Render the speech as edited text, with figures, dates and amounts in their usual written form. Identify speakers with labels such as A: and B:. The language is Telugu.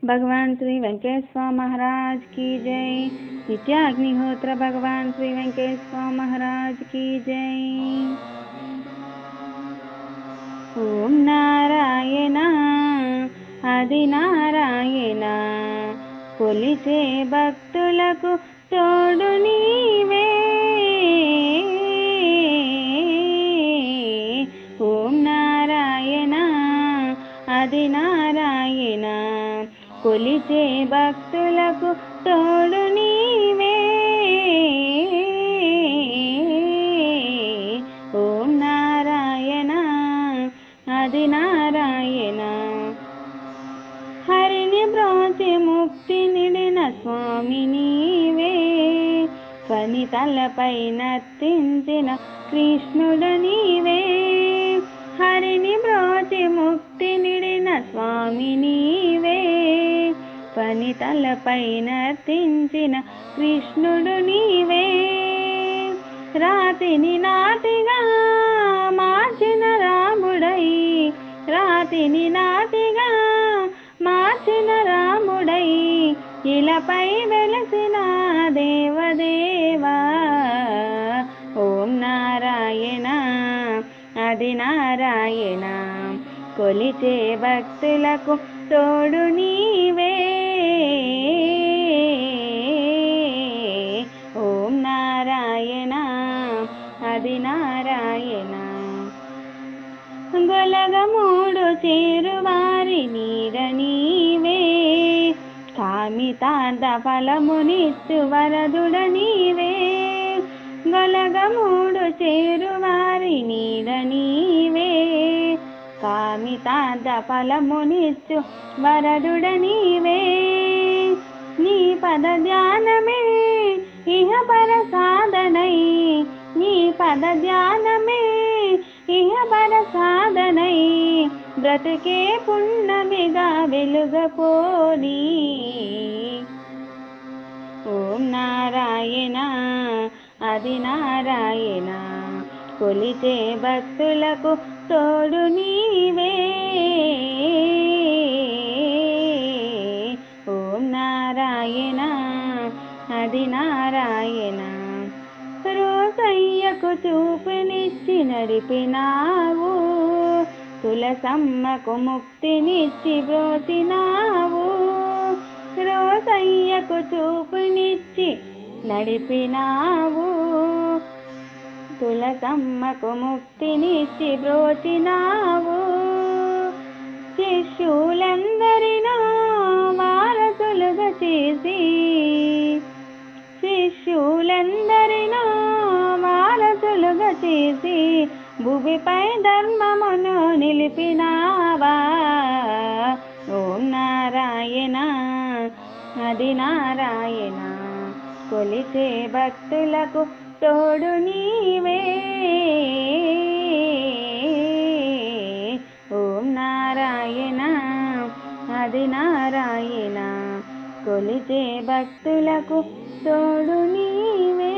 A: भगवान श्री वेंकटेश्वर महाराज की जय। नित्याग्निहोत्र भगवान श्री वेंकटेश्वर महाराज की जय। ओम नारायण आदि नारायण కొలిచే భక్తులకు తోడు నీవే। ఓం నారాయణ ఆది నారాయణ కొలిచే భక్తులకు తోడు నీవే। ఓం నారాయణ ఆది నారాయణ హరిని బ్రోచి ముక్తి నిడిన స్వామి నీవే। ఫణి తలపై నర్తించిన కృష్ణుడు నీవే। హరిని బ్రోచి ముక్తి నిడిన స్వామి నీవే। ఫణి తలపై నర్తించిన కృష్ణుడు నీవే। రాతిని నాటిగా మార్చిన రాముడై, రాతిని నాటిగా మార్చిన రాముడై, ఇలపై వెలసిన దేవదేవా। ఓం నారాయణ ఆది నారాయణ కొలిచే భక్తులకు తోడు నీవే। ఓం నారాయణ ఆది నారాయణ గొలగమూడు చేరువారి నీడ నీవే। కామితార్థ ఫలమునిచ్చు వరదుడ నీవే। గొలగమూడు చేరువారి నీడ నీవే। కామితార్థ ఫలమునిచ్చు వరదుడ నీవే। నీ పద ధ్యానమే ఇహ పర సాధనై, నీ పద ధ్యానమే ఇహ పర సాధనై, బ్రతుకే పున్నమిగా వెలుగపోని। ఓం నారాయణ ఆది నారాయణ కొలిచే భక్తులకు తోడు నీవే। ఓం నారాయణ ఆది నారాయణ రోసయ్యకు చూపునిచ్చి నడిపినావు, తులసమ్మకు ముక్తినిచ్చి బ్రోచినావు। రోసయ్యకు చూపునిచ్చి నడిపినావు, తులసమ్మకు ముక్తినిచ్చి బ్రోచినావు। శిష్యులందరినో వారసులుగా చేసి, శిష్యులందరినో వారసులుగా చేసి, భూమిపై ధర్మమును నిలిపినావా। ఓం నారాయణ ఆది నారాయణ కొలిచే భక్తులకు తోడు నీవే। ఓం నారాయణ ఆది నారాయణ కొలిచే భక్తులకు తోడు నీవే।